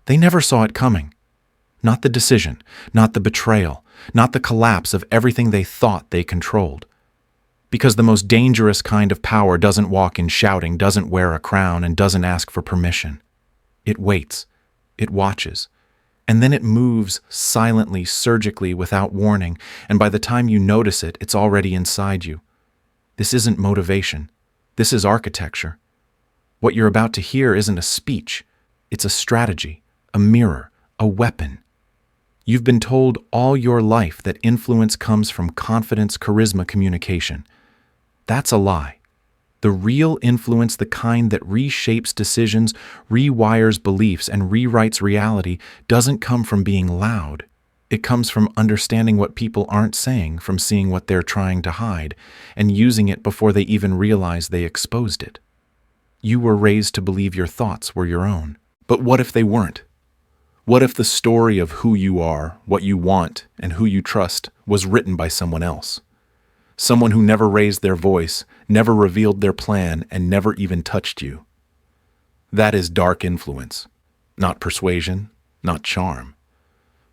They never saw it coming. Not the decision, not the betrayal, not the collapse of everything they thought they controlled. Because the most dangerous kind of power doesn't walk in shouting, doesn't wear a crown, and doesn't ask for permission. It waits. It watches. And then it moves silently, surgically, without warning, and by the time you notice it, it's already inside you. This isn't motivation. This is architecture. What you're about to hear isn't a speech. It's a strategy, a mirror, a weapon. You've been told all your life that influence comes from confidence, charisma, communication. That's a lie. The real influence, the kind that reshapes decisions, rewires beliefs, and rewrites reality, doesn't come from being loud. It comes from understanding what people aren't saying, from seeing what they're trying to hide, and using it before they even realize they exposed it. You were raised to believe your thoughts were your own. But what if they weren't? What if the story of who you are, what you want, and who you trust was written by someone else? Someone who never raised their voice, never revealed their plan, and never even touched you. That is dark influence. Not persuasion, not charm.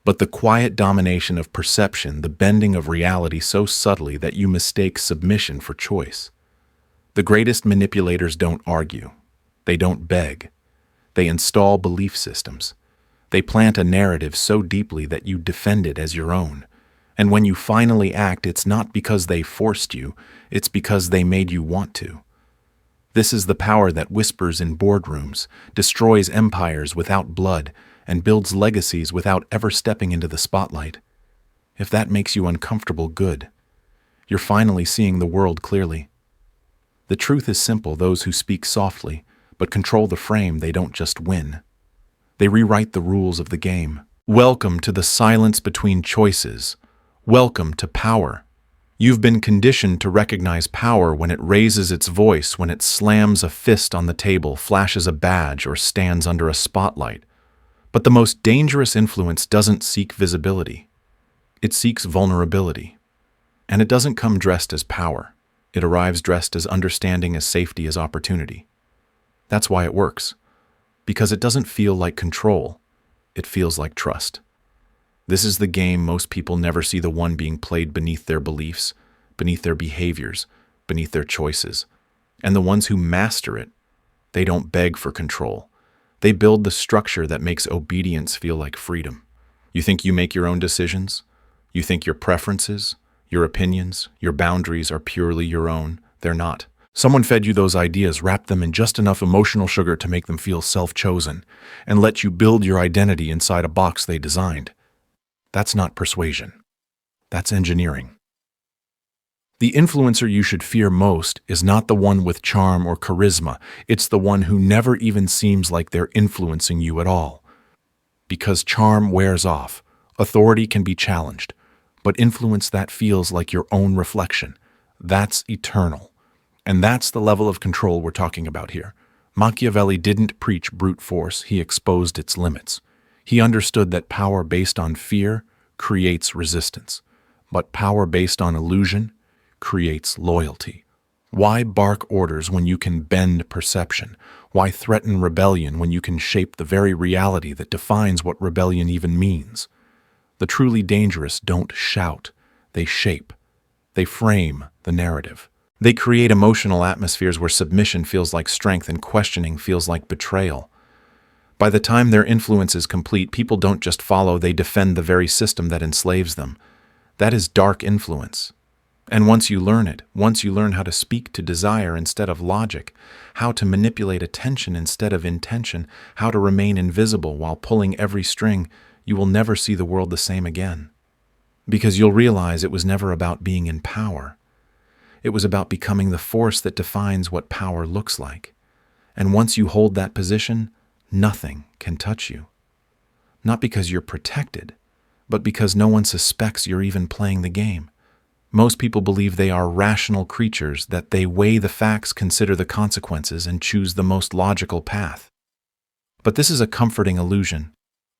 But the quiet domination of perception, the bending of reality so subtly that you mistake submission for choice. The greatest manipulators don't argue. They don't beg. They install belief systems. They plant a narrative so deeply that you defend it as your own. And when you finally act, it's not because they forced you, it's because they made you want to. This is the power that whispers in boardrooms, destroys empires without blood, and builds legacies without ever stepping into the spotlight. If that makes you uncomfortable, good. You're finally seeing the world clearly. The truth is simple: those who speak softly, but control the frame, they don't just win. They rewrite the rules of the game. Welcome to the silence between choices. Welcome to power. You've been conditioned to recognize power when it raises its voice, when it slams a fist on the table, flashes a badge, or stands under a spotlight. But the most dangerous influence doesn't seek visibility. It seeks vulnerability. And it doesn't come dressed as power. It arrives dressed as understanding, as safety, as opportunity. That's why it works. Because it doesn't feel like control. It feels like trust. This is the game most people never see, the one being played beneath their beliefs, beneath their behaviors, beneath their choices. And the ones who master it, they don't beg for control. They build the structure that makes obedience feel like freedom. You think you make your own decisions? You think your preferences, your opinions, your boundaries are purely your own? They're not. Someone fed you those ideas, wrapped them in just enough emotional sugar to make them feel self-chosen, and let you build your identity inside a box they designed. That's not persuasion. That's engineering. The influencer you should fear most is not the one with charm or charisma. It's the one who never even seems like they're influencing you at all. Because charm wears off. Authority can be challenged. But influence that feels like your own reflection, that's eternal. And that's the level of control we're talking about here. Machiavelli didn't preach brute force. He exposed its limits. He understood that power based on fear creates resistance, but power based on illusion creates loyalty. Why bark orders when you can bend perception? Why threaten rebellion when you can shape the very reality that defines what rebellion even means? The truly dangerous don't shout, they shape. They frame the narrative. They create emotional atmospheres where submission feels like strength and questioning feels like betrayal. By the time their influence is complete, people don't just follow, they defend the very system that enslaves them. That is dark influence. And once you learn it, once you learn how to speak to desire instead of logic, how to manipulate attention instead of intention, how to remain invisible while pulling every string, you will never see the world the same again. Because you'll realize it was never about being in power. It was about becoming the force that defines what power looks like. And once you hold that position, nothing can touch you. Not because you're protected, but because no one suspects you're even playing the game. Most people believe they are rational creatures, that they weigh the facts, consider the consequences, and choose the most logical path. But this is a comforting illusion.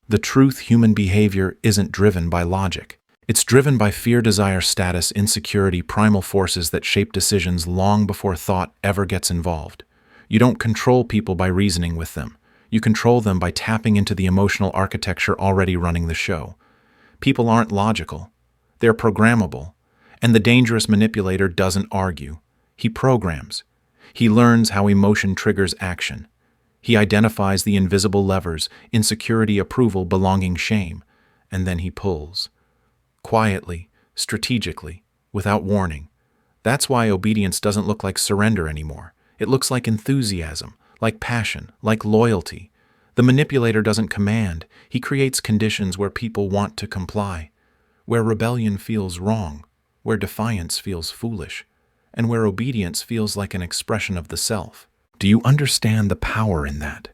The truth, human behavior isn't driven by logic. It's driven by fear, desire, status, insecurity, primal forces that shape decisions long before thought ever gets involved. You don't control people by reasoning with them. You control them by tapping into the emotional architecture already running the show. People aren't logical. They're programmable. And the dangerous manipulator doesn't argue. He programs. He learns how emotion triggers action. He identifies the invisible levers, insecurity, approval, belonging, shame, and then he pulls. Quietly, strategically, without warning. That's why obedience doesn't look like surrender anymore. It looks like enthusiasm, like passion, like loyalty. The manipulator doesn't command. He creates conditions where people want to comply, where rebellion feels wrong, where defiance feels foolish, and where obedience feels like an expression of the self. Do you understand the power in that?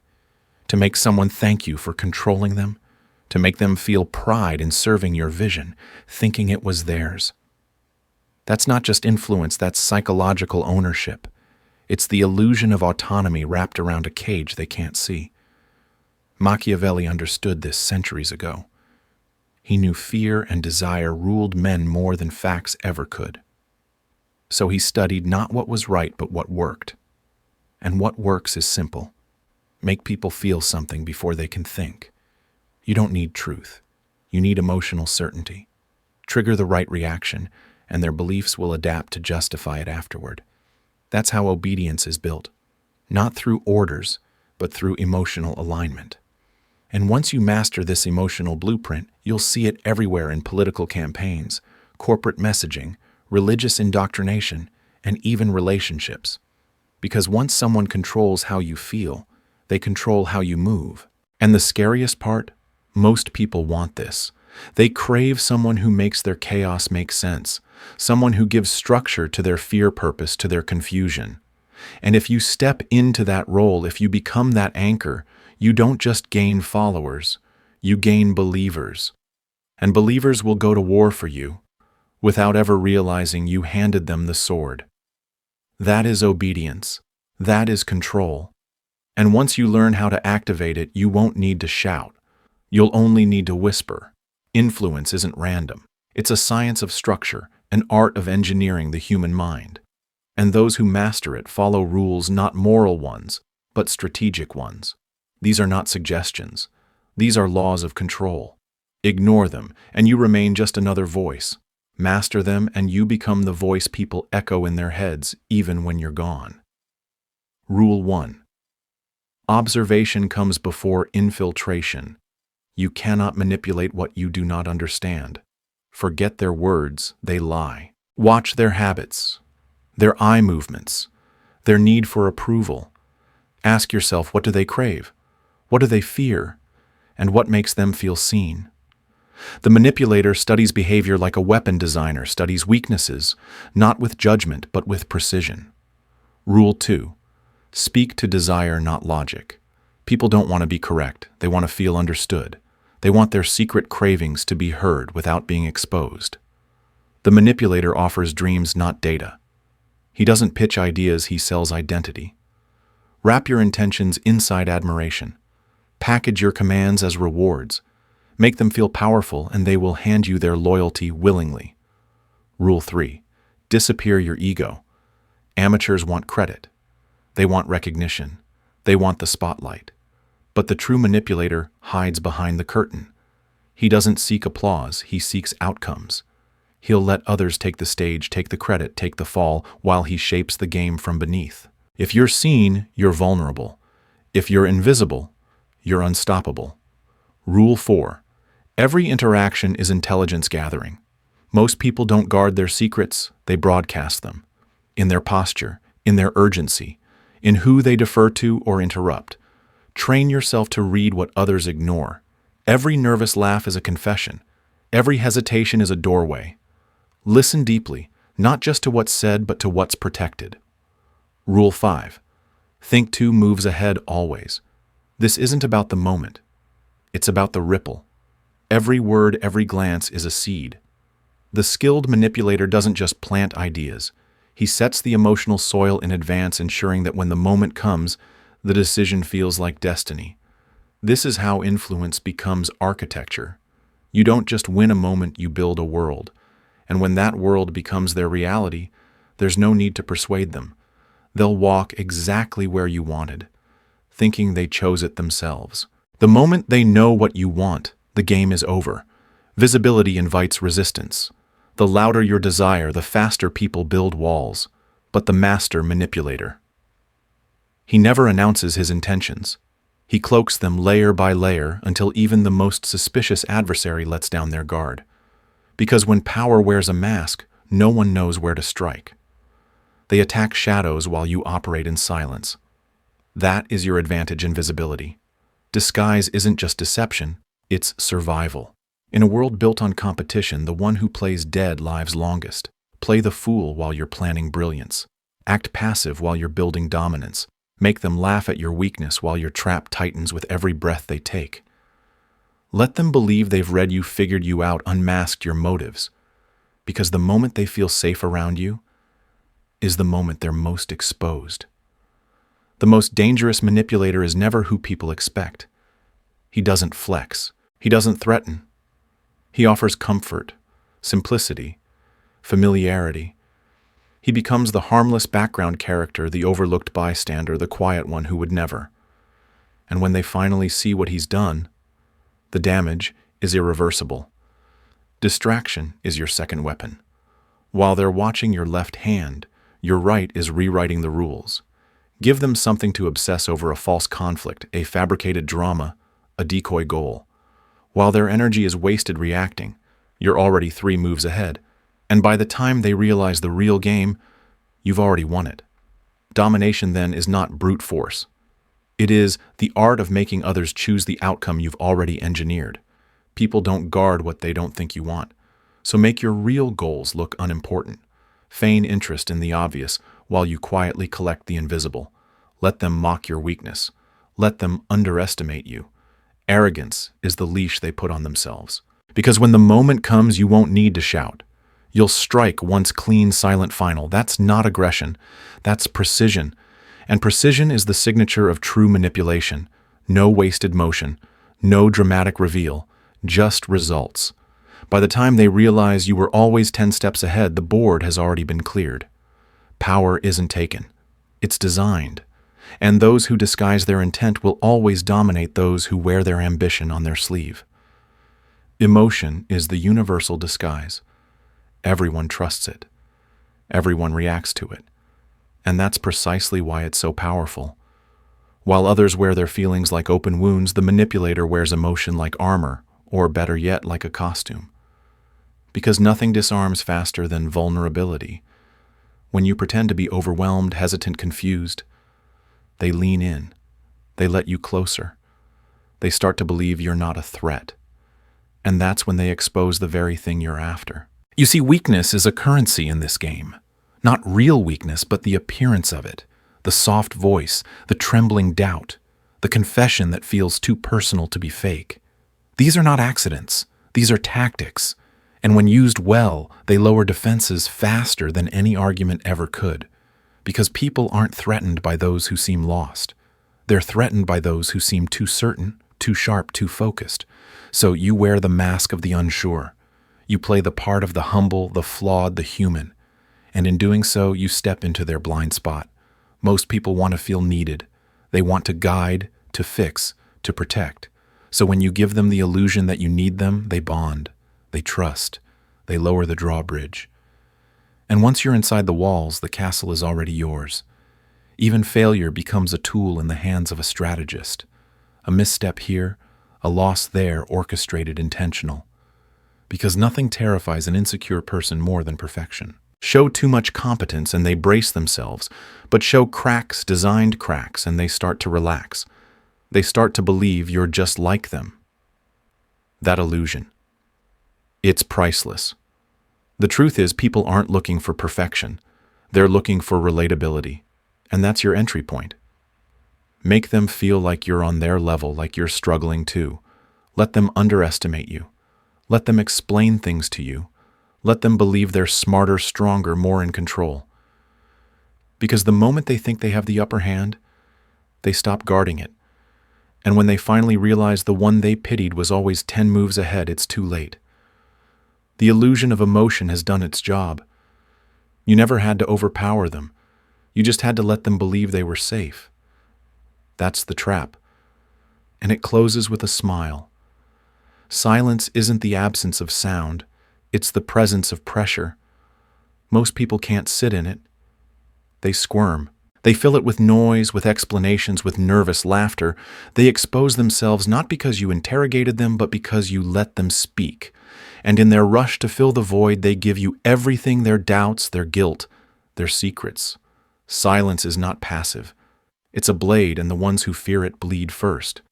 To make someone thank you for controlling them? To make them feel pride in serving your vision, thinking it was theirs? That's not just influence, that's psychological ownership. It's the illusion of autonomy wrapped around a cage they can't see. Machiavelli understood this centuries ago. He knew fear and desire ruled men more than facts ever could. So he studied not what was right, but what worked. And what works is simple. Make people feel something before they can think. You don't need truth. You need emotional certainty. Trigger the right reaction, and their beliefs will adapt to justify it afterward. That's how obedience is built. Not through orders, but through emotional alignment. And once you master this emotional blueprint, you'll see it everywhere in political campaigns, corporate messaging, religious indoctrination, and even relationships. Because once someone controls how you feel, they control how you move. And the scariest part? Most people want this. They crave someone who makes their chaos make sense, someone who gives structure to their fear, purpose to their confusion. And if you step into that role, if you become that anchor, you don't just gain followers, you gain believers. And believers will go to war for you without ever realizing you handed them the sword. That is obedience. That is control. And once you learn how to activate it, you won't need to shout. You'll only need to whisper. Influence isn't random. It's a science of structure, an art of engineering the human mind. And those who master it follow rules, not moral ones, but strategic ones. These are not suggestions. These are laws of control. Ignore them, and you remain just another voice. Master them, and you become the voice people echo in their heads, even when you're gone. Rule 1. Observation comes before infiltration. You cannot manipulate what you do not understand. Forget their words, they lie. Watch their habits, their eye movements, their need for approval. Ask yourself, what do they crave? What do they fear? And what makes them feel seen? The manipulator studies behavior like a weapon designer studies weaknesses, not with judgment, but with precision. Rule 2. Speak to desire, not logic. People don't want to be correct. They want to feel understood. They want their secret cravings to be heard without being exposed. The manipulator offers dreams, not data. He doesn't pitch ideas, he sells identity. Wrap your intentions inside admiration. Package your commands as rewards. Make them feel powerful, and they will hand you their loyalty willingly. Rule 3. Disappear your ego. Amateurs want credit. They want recognition. They want the spotlight. But the true manipulator hides behind the curtain. He doesn't seek applause, he seeks outcomes. He'll let others take the stage, take the credit, take the fall, while he shapes the game from beneath. If you're seen, you're vulnerable. If you're invisible, you're unstoppable. Rule 4. Every interaction is intelligence gathering. Most people don't guard their secrets, they broadcast them. In their posture, in their urgency, in who they defer to or interrupt. Train yourself to read what others ignore. Every nervous laugh is a confession. Every hesitation is a doorway. Listen deeply, not just to what's said, but to what's protected. Rule 5. Think 2 moves ahead always. This isn't about the moment. It's about the ripple. Every word, every glance is a seed. The skilled manipulator doesn't just plant ideas. He sets the emotional soil in advance, ensuring that when the moment comes, the decision feels like destiny. This is how influence becomes architecture. You don't just win a moment, you build a world. And when that world becomes their reality, there's no need to persuade them. They'll walk exactly where you wanted. thinking they chose it themselves. The moment they know what you want, the game is over. Visibility invites resistance. The louder your desire, the faster people build walls. But the master manipulator, he never announces his intentions. He cloaks them layer by layer until even the most suspicious adversary lets down their guard. Because when power wears a mask, no one knows where to strike. They attack shadows while you operate in silence. That is your advantage in visibility. Disguise isn't just deception, it's survival. In a world built on competition, the one who plays dead lives longest. Play the fool while you're planning brilliance. Act passive while you're building dominance. Make them laugh at your weakness while your trap tightens with every breath they take. Let them believe they've read you, figured you out, unmasked your motives. Because the moment they feel safe around you is the moment they're most exposed. The most dangerous manipulator is never who people expect. He doesn't flex. He doesn't threaten. He offers comfort, simplicity, familiarity. He becomes the harmless background character, the overlooked bystander, the quiet one who would never. And when they finally see what he's done, the damage is irreversible. Distraction is your second weapon. While they're watching your left hand, your right is rewriting the rules. Give them something to obsess over: a false conflict, a fabricated drama, a decoy goal. While their energy is wasted reacting, you're already 3 moves ahead. And by the time they realize the real game, you've already won it. Domination, then, is not brute force. It is the art of making others choose the outcome you've already engineered. People don't guard what they don't think you want. So make your real goals look unimportant. Feign interest in the obvious while you quietly collect the invisible. Let them mock your weakness. Let them underestimate you. Arrogance is the leash they put on themselves. Because when the moment comes, you won't need to shout. You'll strike once clean, silent, final. That's not aggression. That's precision. And precision is the signature of true manipulation. No wasted motion. No dramatic reveal. Just results. By the time they realize you were always 10 steps ahead, the board has already been cleared. Power isn't taken. It's designed. And those who disguise their intent will always dominate those who wear their ambition on their sleeve. Emotion is the universal disguise. Everyone trusts it. Everyone reacts to it. And that's precisely why it's so powerful. While others wear their feelings like open wounds, the manipulator wears emotion like armor, or better yet, like a costume. Because nothing disarms faster than vulnerability. When you pretend to be overwhelmed, hesitant, confused, they lean in. They let you closer. They start to believe you're not a threat. And that's when they expose the very thing you're after. You see, weakness is a currency in this game. Not real weakness, but the appearance of it. The soft voice, the trembling doubt, the confession that feels too personal to be fake. These are not accidents. These are tactics. And when used well, they lower defenses faster than any argument ever could. Because people aren't threatened by those who seem lost. They're threatened by those who seem too certain, too sharp, too focused. So you wear the mask of the unsure. You play the part of the humble, the flawed, the human. And in doing so, you step into their blind spot. Most people want to feel needed. They want to guide, to fix, to protect. So when you give them the illusion that you need them, they bond. They trust. They lower the drawbridge. And once you're inside the walls, the castle is already yours. Even failure becomes a tool in the hands of a strategist. A misstep here, a loss there, orchestrated, intentional. Because nothing terrifies an insecure person more than perfection. Show too much competence and they brace themselves, but show cracks, designed cracks, and they start to relax. They start to believe you're just like them. That illusion. It's priceless. The truth is, people aren't looking for perfection. They're looking for relatability. And that's your entry point. Make them feel like you're on their level, like you're struggling too. Let them underestimate you. Let them explain things to you. Let them believe they're smarter, stronger, more in control. Because the moment they think they have the upper hand, they stop guarding it. And when they finally realize the one they pitied was always 10 moves ahead, it's too late. The illusion of emotion has done its job. You never had to overpower them. You just had to let them believe they were safe. That's the trap. And it closes with a smile. Silence isn't the absence of sound, it's the presence of pressure. Most people can't sit in it. They squirm. They fill it with noise, with explanations, with nervous laughter. They expose themselves not because you interrogated them, but because you let them speak. And in their rush to fill the void, they give you everything: their doubts, their guilt, their secrets. Silence is not passive. It's a blade, and the ones who fear it bleed first.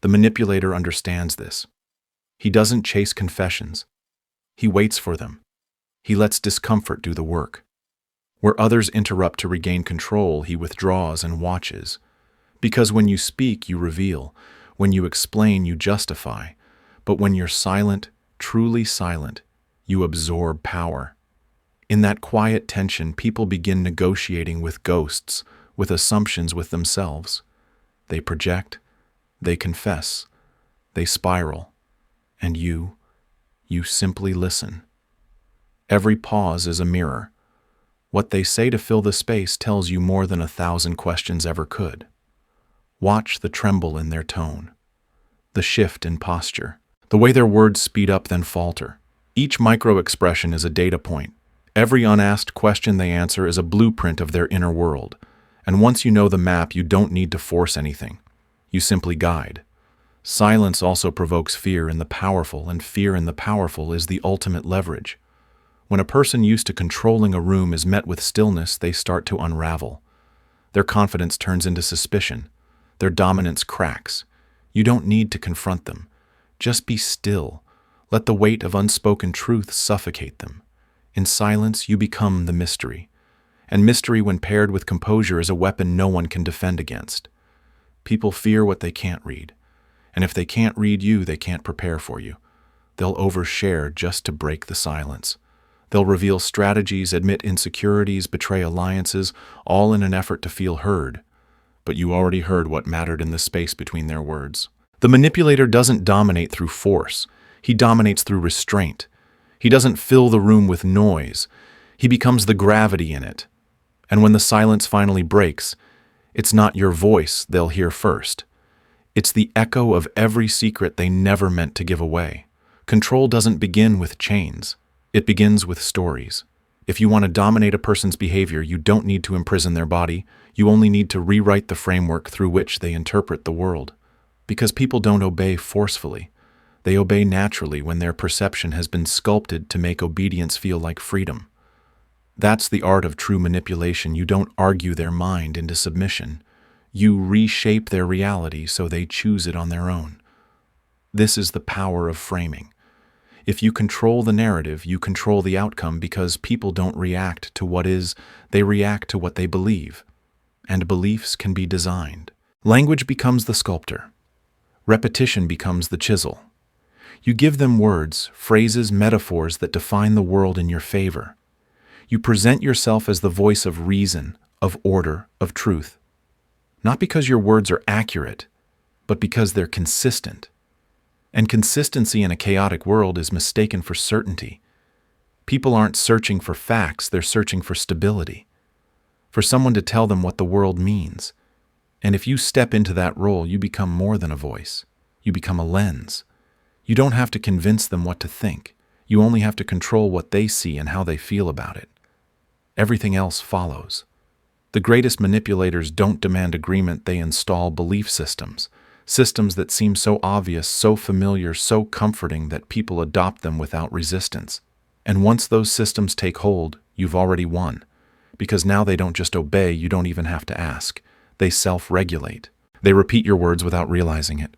The manipulator understands this. He doesn't chase confessions. He waits for them. He lets discomfort do the work. Where others interrupt to regain control, he withdraws and watches. Because when you speak, you reveal. When you explain, you justify. But when you're silent, truly silent, you absorb power. In that quiet tension, people begin negotiating with ghosts, with assumptions with themselves. They project, they confess, they spiral. And you simply listen. Every pause is a mirror. What they say to fill the space tells you more than 1,000 questions ever could. Watch the tremble in their tone, the shift in posture, the way their words speed up then falter. Each micro-expression is a data point. Every unasked question they answer is a blueprint of their inner world. And once you know the map, you don't need to force anything. You simply guide. Silence also provokes fear in the powerful, and fear in the powerful is the ultimate leverage. When a person used to controlling a room is met with stillness, they start to unravel. Their confidence turns into suspicion. Their dominance cracks. You don't need to confront them. Just be still. Let the weight of unspoken truth suffocate them. In silence, you become the mystery. And mystery, when paired with composure, is a weapon no one can defend against. People fear what they can't read. And if they can't read you, they can't prepare for you. They'll overshare just to break the silence. They'll reveal strategies, admit insecurities, betray alliances, all in an effort to feel heard. But you already heard what mattered in the space between their words. The manipulator doesn't dominate through force. He dominates through restraint. He doesn't fill the room with noise. He becomes the gravity in it. And when the silence finally breaks, it's not your voice they'll hear first. It's the echo of every secret they never meant to give away. Control doesn't begin with chains. It begins with stories. If you want to dominate a person's behavior, you don't need to imprison their body. You only need to rewrite the framework through which they interpret the world. Because people don't obey forcefully. They obey naturally when their perception has been sculpted to make obedience feel like freedom. That's the art of true manipulation. You don't argue their mind into submission. You reshape their reality so they choose it on their own. This is the power of framing. If you control the narrative, you control the outcome, because people don't react to what is, they react to what they believe. And beliefs can be designed. Language becomes the sculptor. Repetition becomes the chisel. You give them words, phrases, metaphors that define the world in your favor. You present yourself as the voice of reason, of order, of truth. Not because your words are accurate, but because they're consistent. And consistency in a chaotic world is mistaken for certainty. People aren't searching for facts, they're searching for stability. For someone to tell them what the world means. And if you step into that role, you become more than a voice. You become a lens. You don't have to convince them what to think. You only have to control what they see and how they feel about it. Everything else follows. The greatest manipulators don't demand agreement, they install belief systems. Systems that seem so obvious, so familiar, so comforting that people adopt them without resistance. And once those systems take hold, you've already won. Because now they don't just obey, you don't even have to ask. They self-regulate. They repeat your words without realizing it.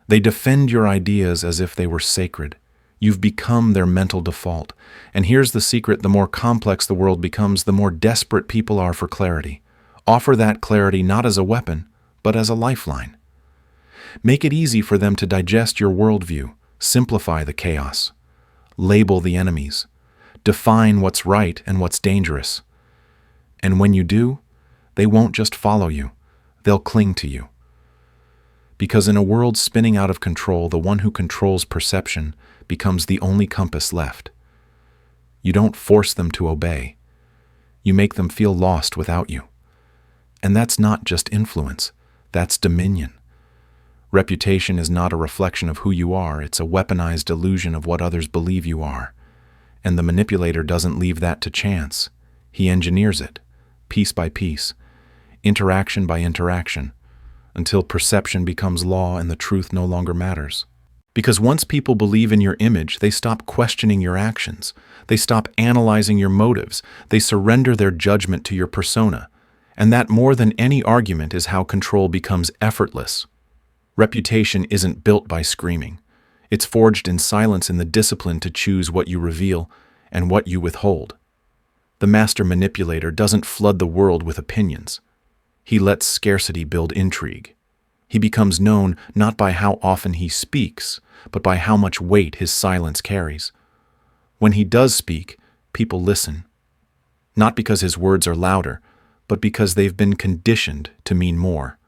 They defend your ideas as if they were sacred. You've become their mental default. And here's the secret: the more complex the world becomes, the more desperate people are for clarity. Offer that clarity not as a weapon, but as a lifeline. Make it easy for them to digest your worldview. Simplify the chaos. Label the enemies. Define what's right and what's dangerous. And when you do, they won't just follow you. They'll cling to you. Because in a world spinning out of control, the one who controls perception becomes the only compass left. You don't force them to obey. You make them feel lost without you. And that's not just influence. That's dominion. Reputation is not a reflection of who you are, it's a weaponized illusion of what others believe you are. And the manipulator doesn't leave that to chance. He engineers it, piece by piece, interaction by interaction, until perception becomes law and the truth no longer matters. Because once people believe in your image, they stop questioning your actions. They stop analyzing your motives. They surrender their judgment to your persona. And that, more than any argument, is how control becomes effortless. Reputation isn't built by screaming. It's forged in silence, in the discipline to choose what you reveal and what you withhold. The master manipulator doesn't flood the world with opinions. He lets scarcity build intrigue. He becomes known not by how often he speaks, but by how much weight his silence carries. When he does speak, people listen. Not because his words are louder, but because they've been conditioned to mean more.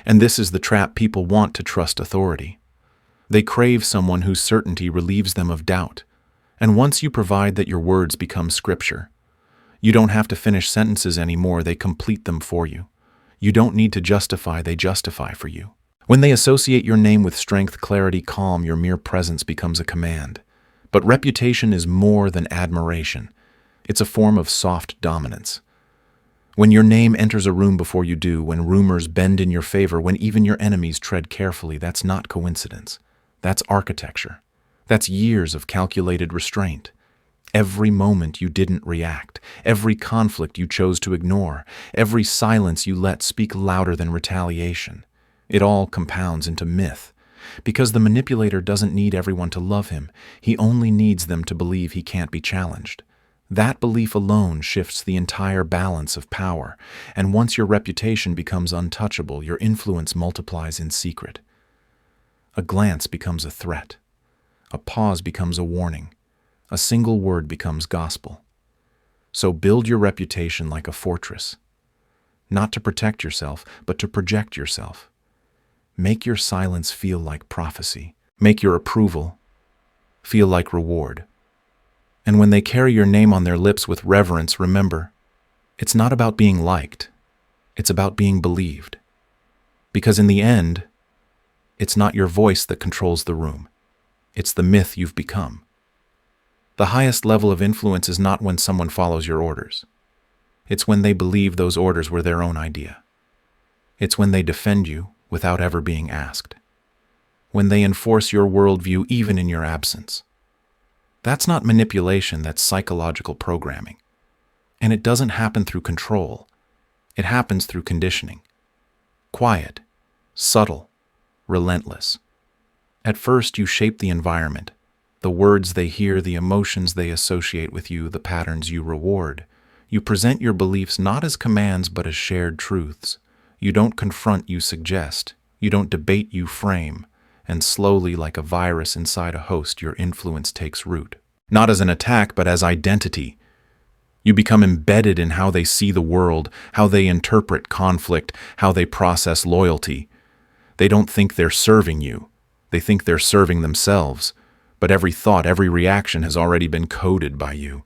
And this is the trap people want to trust authority. They crave someone whose certainty relieves them of doubt. And once you provide that, your words become scripture. You don't have to finish sentences anymore, they complete them for you. You don't need to justify, they justify for you. When they associate your name with strength, clarity, calm, your mere presence becomes a command. But reputation is more than admiration. It's a form of soft dominance. When your name enters a room before you do, when rumors bend in your favor, when even your enemies tread carefully, that's not coincidence. That's architecture. That's years of calculated restraint. Every moment you didn't react, every conflict you chose to ignore, every silence you let speak louder than retaliation. It all compounds into myth. Because the manipulator doesn't need everyone to love him, he only needs them to believe he can't be challenged. That belief alone shifts the entire balance of power, and once your reputation becomes untouchable, your influence multiplies in secret. A glance becomes a threat. A pause becomes a warning. A single word becomes gospel. So build your reputation like a fortress. Not to protect yourself, but to project yourself. Make your silence feel like prophecy. Make your approval feel like reward. And when they carry your name on their lips with reverence, remember, it's not about being liked. It's about being believed. Because in the end, it's not your voice that controls the room. It's the myth you've become. The highest level of influence is not when someone follows your orders. It's when they believe those orders were their own idea. It's when they defend you without ever being asked. When they enforce your worldview even in your absence. That's not manipulation, that's psychological programming. And it doesn't happen through control. It happens through conditioning. Quiet, subtle, relentless. At first, you shape the environment. The words they hear, the emotions they associate with you, the patterns you reward. You present your beliefs not as commands but as shared truths. You don't confront, you suggest. You don't debate, you frame. And slowly, like a virus inside a host, your influence takes root. Not as an attack, but as identity. You become embedded in how they see the world, how they interpret conflict, how they process loyalty. They don't think they're serving you. They think they're serving themselves. But every thought, every reaction has already been coded by you.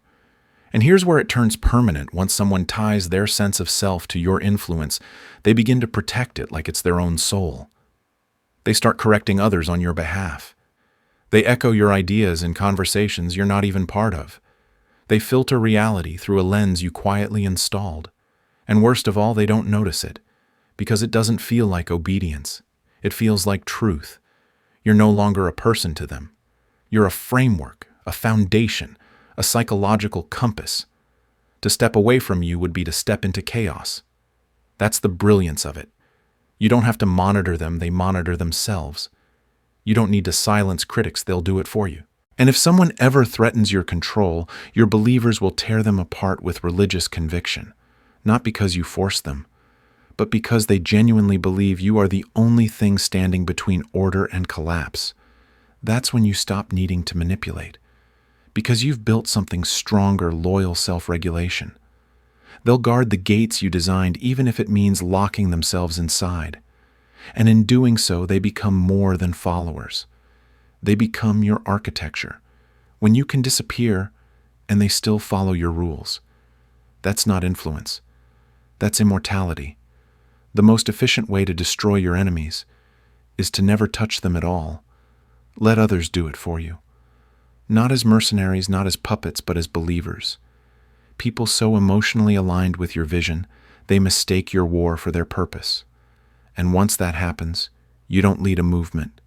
And here's where it turns permanent. Once someone ties their sense of self to your influence, they begin to protect it like it's their own soul. They start correcting others on your behalf. They echo your ideas in conversations you're not even part of. They filter reality through a lens you quietly installed. And worst of all, they don't notice it, because it doesn't feel like obedience. It feels like truth. You're no longer a person to them. You're a framework, a foundation, a psychological compass. To step away from you would be to step into chaos. That's the brilliance of it. You don't have to monitor them, they monitor themselves. You don't need to silence critics, they'll do it for you. And if someone ever threatens your control, your believers will tear them apart with religious conviction, not because you force them, but because they genuinely believe you are the only thing standing between order and collapse. That's when you stop needing to manipulate, because you've built something stronger, loyal self-regulation. They'll guard the gates you designed, even if it means locking themselves inside. And in doing so, they become more than followers. They become your architecture. When you can disappear, and they still follow your rules. That's not influence. That's immortality. The most efficient way to destroy your enemies is to never touch them at all. Let others do it for you. Not as mercenaries, not as puppets, but as believers. People so emotionally aligned with your vision, they mistake your war for their purpose. And once that happens, you don't lead a movement.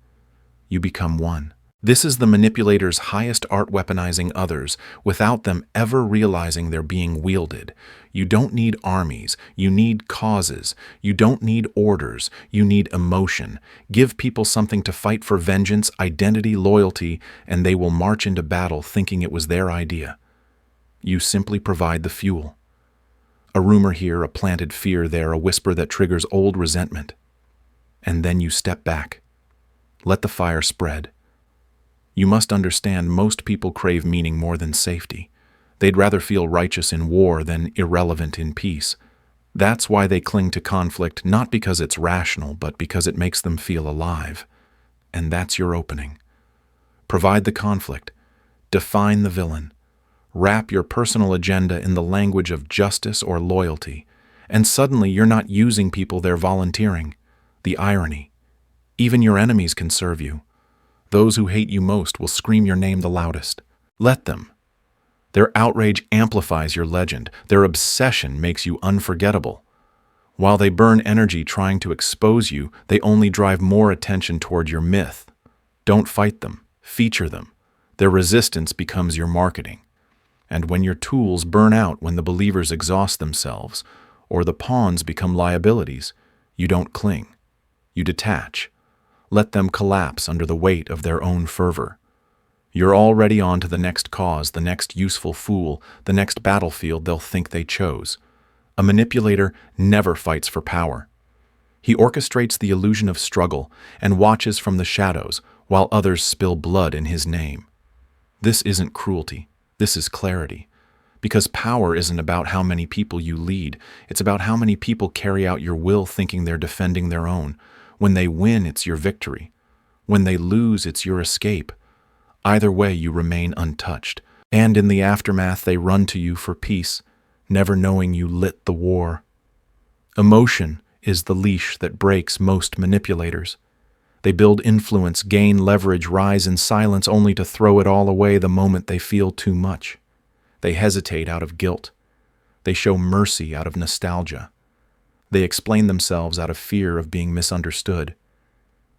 You become one. This is the manipulator's highest art, weaponizing others without them ever realizing they're being wielded. You don't need armies. You need causes. You don't need orders. You need emotion. Give people something to fight for: vengeance, identity, loyalty, and they will march into battle thinking it was their idea. You simply provide the fuel. A rumor here, a planted fear there, a whisper that triggers old resentment. And then you step back. Let the fire spread. You must understand, most people crave meaning more than safety. They'd rather feel righteous in war than irrelevant in peace. That's why they cling to conflict, not because it's rational, but because it makes them feel alive. And that's your opening. Provide the conflict. Define the villain. Wrap your personal agenda in the language of justice or loyalty. And suddenly you're not using people, they're volunteering. The irony. Even your enemies can serve you. Those who hate you most will scream your name the loudest. Let them. Their outrage amplifies your legend. Their obsession makes you unforgettable. While they burn energy trying to expose you, they only drive more attention toward your myth. Don't fight them. Feature them. Their resistance becomes your marketing. And when your tools burn out, when the believers exhaust themselves, or the pawns become liabilities, you don't cling. You detach. Let them collapse under the weight of their own fervor. You're already on to the next cause, the next useful fool, the next battlefield they'll think they chose. A manipulator never fights for power. He orchestrates the illusion of struggle and watches from the shadows while others spill blood in his name. This isn't cruelty. This is clarity. Because power isn't about how many people you lead. It's about how many people carry out your will thinking they're defending their own. When they win, it's your victory. When they lose, it's your escape. Either way, you remain untouched. And in the aftermath, they run to you for peace, never knowing you lit the war. Emotion is the leash that breaks most manipulators. They build influence, gain leverage, rise in silence, only to throw it all away the moment they feel too much. They hesitate out of guilt. They show mercy out of nostalgia. They explain themselves out of fear of being misunderstood.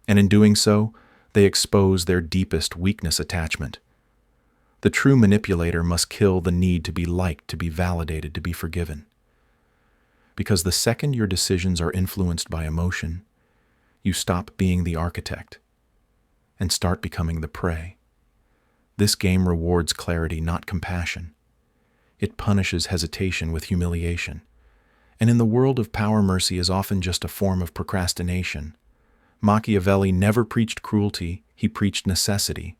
And in doing so, they expose their deepest weakness: attachment. The true manipulator must kill the need to be liked, to be validated, to be forgiven. Because the second your decisions are influenced by emotion, you stop being the architect and start becoming the prey. This game rewards clarity, not compassion. It punishes hesitation with humiliation. And in the world of power, mercy is often just a form of procrastination. Machiavelli never preached cruelty, he preached necessity.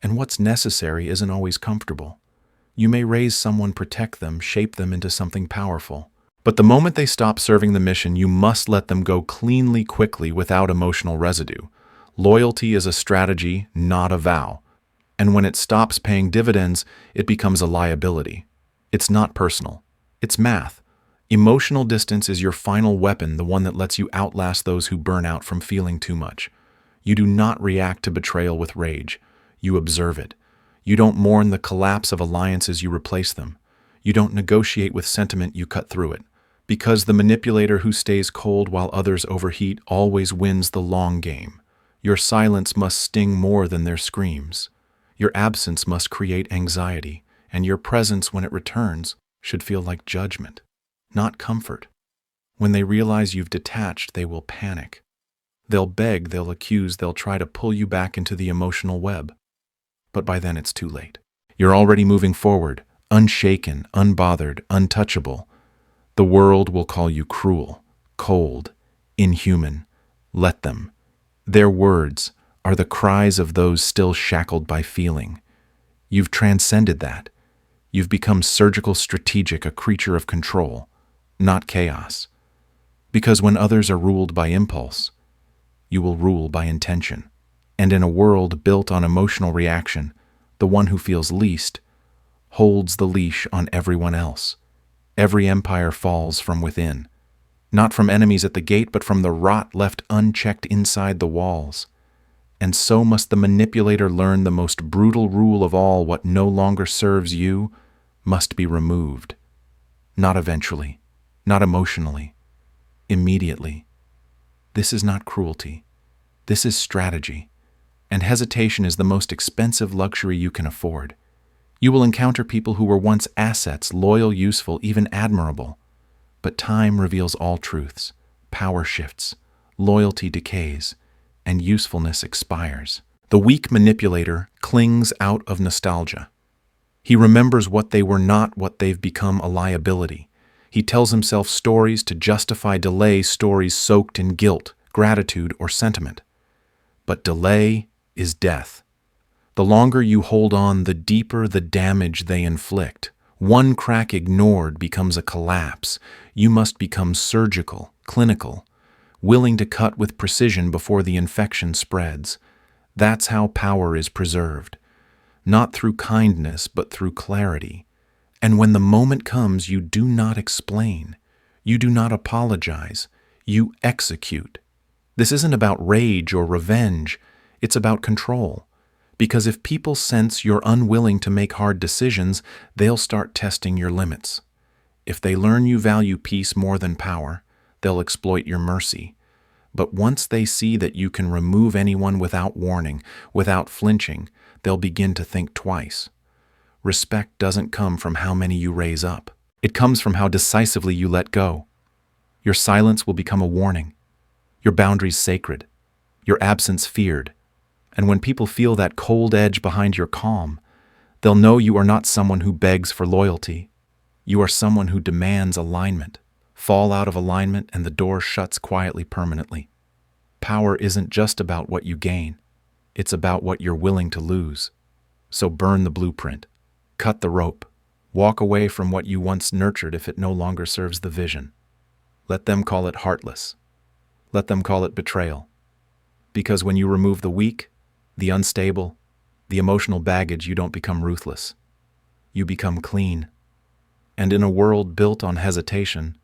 And what's necessary isn't always comfortable. You may raise someone, protect them, shape them into something powerful. But the moment they stop serving the mission, you must let them go cleanly, quickly, without emotional residue. Loyalty is a strategy, not a vow. And when it stops paying dividends, it becomes a liability. It's not personal. It's math. Emotional distance is your final weapon, the one that lets you outlast those who burn out from feeling too much. You do not react to betrayal with rage. You observe it. You don't mourn the collapse of alliances, you replace them. You don't negotiate with sentiment, you cut through it. Because the manipulator who stays cold while others overheat always wins the long game. Your silence must sting more than their screams. Your absence must create anxiety, and your presence, when it returns, should feel like judgment, not comfort. When they realize you've detached, they will panic. They'll beg, they'll accuse, they'll try to pull you back into the emotional web. But by then it's too late. You're already moving forward, unshaken, unbothered, untouchable. The world will call you cruel, cold, inhuman. Let them. Their words are the cries of those still shackled by feeling. You've transcended that. You've become surgical, strategic, a creature of control, not chaos. Because when others are ruled by impulse, you will rule by intention. And in a world built on emotional reaction, the one who feels least holds the leash on everyone else. Every empire falls from within. Not from enemies at the gate, but from the rot left unchecked inside the walls. And so must the manipulator learn the most brutal rule of all: what no longer serves you must be removed. Not eventually, not emotionally, immediately. This is not cruelty. This is strategy. And hesitation is the most expensive luxury you can afford. You will encounter people who were once assets, loyal, useful, even admirable. But time reveals all truths. Power shifts, loyalty decays, and usefulness expires. The weak manipulator clings out of nostalgia. He remembers what they were not, what they've become: a liability. He tells himself stories to justify delay, stories soaked in guilt, gratitude, or sentiment. But delay is death. The longer you hold on, the deeper the damage they inflict. One crack ignored becomes a collapse. You must become surgical, clinical, willing to cut with precision before the infection spreads. That's how power is preserved. Not through kindness, but through clarity. And when the moment comes, you do not explain. You do not apologize. You execute. This isn't about rage or revenge. It's about control. Because if people sense you're unwilling to make hard decisions, they'll start testing your limits. If they learn you value peace more than power, they'll exploit your mercy. But once they see that you can remove anyone without warning, without flinching, they'll begin to think twice. Respect doesn't come from how many you raise up. It comes from how decisively you let go. Your silence will become a warning. Your boundaries sacred. Your absence feared. And when people feel that cold edge behind your calm, they'll know you are not someone who begs for loyalty. You are someone who demands alignment. Fall out of alignment and the door shuts quietly, permanently. Power isn't just about what you gain. It's about what you're willing to lose. So burn the blueprint. Cut the rope. Walk away from what you once nurtured if it no longer serves the vision. Let them call it heartless. Let them call it betrayal. Because when you remove the weak, the unstable, the emotional baggage, you don't become ruthless. You become clean. And in a world built on hesitation,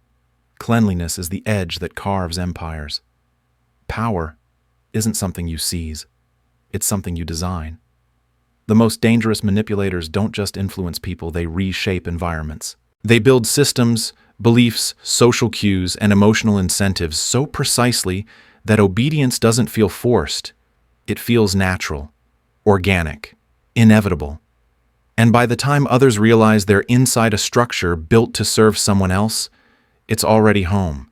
cleanliness is the edge that carves empires. Power isn't something you seize. It's something you design. The most dangerous manipulators don't just influence people, they reshape environments. They build systems, beliefs, social cues, and emotional incentives so precisely that obedience doesn't feel forced. It feels natural, organic, inevitable. And by the time others realize they're inside a structure built to serve someone else, it's already home.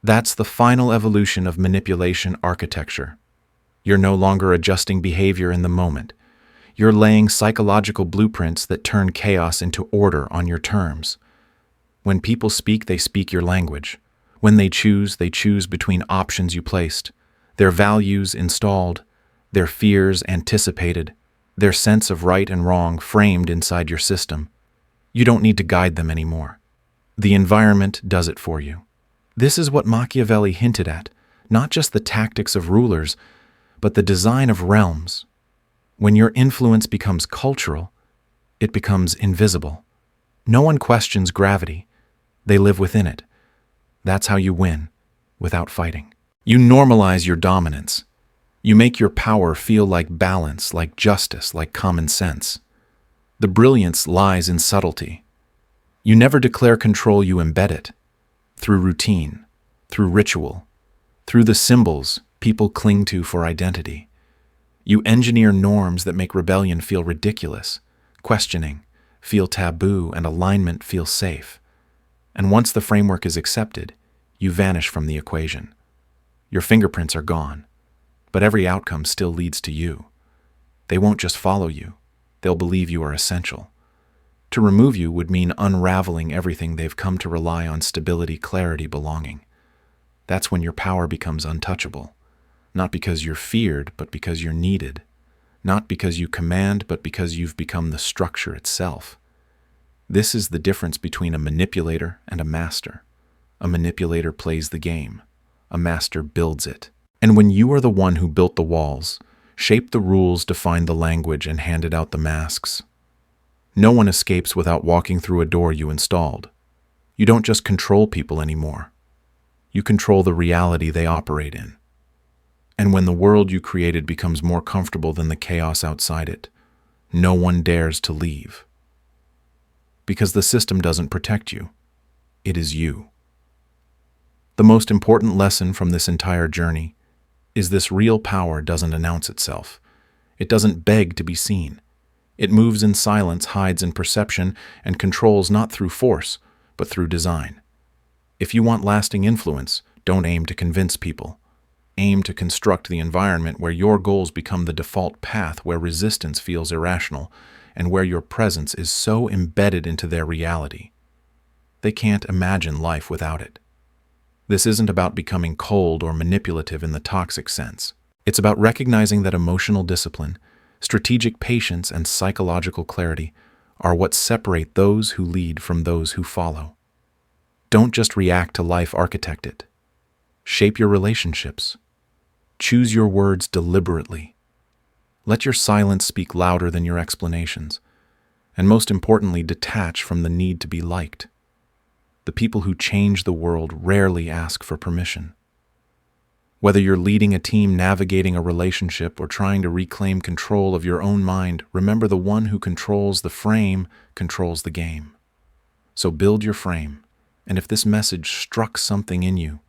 That's the final evolution of manipulation architecture. You're no longer adjusting behavior in the moment. You're laying psychological blueprints that turn chaos into order on your terms. When people speak, they speak your language. When they choose between options you placed, their values installed, their fears anticipated, their sense of right and wrong framed inside your system. You don't need to guide them anymore. The environment does it for you. This is what Machiavelli hinted at, not just the tactics of rulers, but the design of realms. When your influence becomes cultural, it becomes invisible. No one questions gravity. They live within it. That's how you win, without fighting. You normalize your dominance. You make your power feel like balance, like justice, like common sense. The brilliance lies in subtlety. You never declare control, you embed it. Through routine, through ritual, through the symbols people cling to for identity. You engineer norms that make rebellion feel ridiculous, questioning feel taboo, and alignment feel safe. And once the framework is accepted, you vanish from the equation. Your fingerprints are gone. But every outcome still leads to you. They won't just follow you. They'll believe you are essential. To remove you would mean unraveling everything they've come to rely on: stability, clarity, belonging. That's when your power becomes untouchable. Not because you're feared, but because you're needed. Not because you command, but because you've become the structure itself. This is the difference between a manipulator and a master. A manipulator plays the game. A master builds it. And when you are the one who built the walls, shaped the rules, defined the language, and handed out the masks, no one escapes without walking through a door you installed. You don't just control people anymore. You control the reality they operate in. And when the world you created becomes more comfortable than the chaos outside it, no one dares to leave. Because the system doesn't protect you. It is you. The most important lesson from this entire journey is this: real power doesn't announce itself. It doesn't beg to be seen. It moves in silence, hides in perception, and controls not through force, but through design. If you want lasting influence, don't aim to convince people. Aim to construct the environment where your goals become the default path, where resistance feels irrational, and where your presence is so embedded into their reality. They can't imagine life without it. This isn't about becoming cold or manipulative in the toxic sense. It's about recognizing that emotional discipline, strategic patience, and psychological clarity are what separate those who lead from those who follow. Don't just react to life, architect it. Shape your relationships. Choose your words deliberately. Let your silence speak louder than your explanations. And most importantly, detach from the need to be liked. The people who change the world rarely ask for permission. Whether you're leading a team, navigating a relationship, or trying to reclaim control of your own mind, remember the one who controls the frame controls the game. So build your frame, and if this message struck something in you,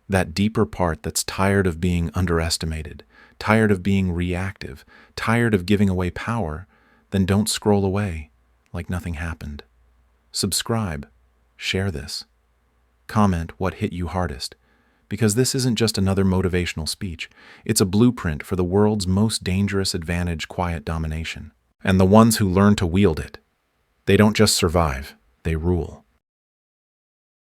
that deeper part that's tired of being underestimated, tired of being reactive, tired of giving away power, then don't scroll away like nothing happened. Subscribe, share this, comment what hit you hardest. Because this isn't just another motivational speech. It's a blueprint for the world's most dangerous advantage: quiet domination. And the ones who learn to wield it, they don't just survive, they rule.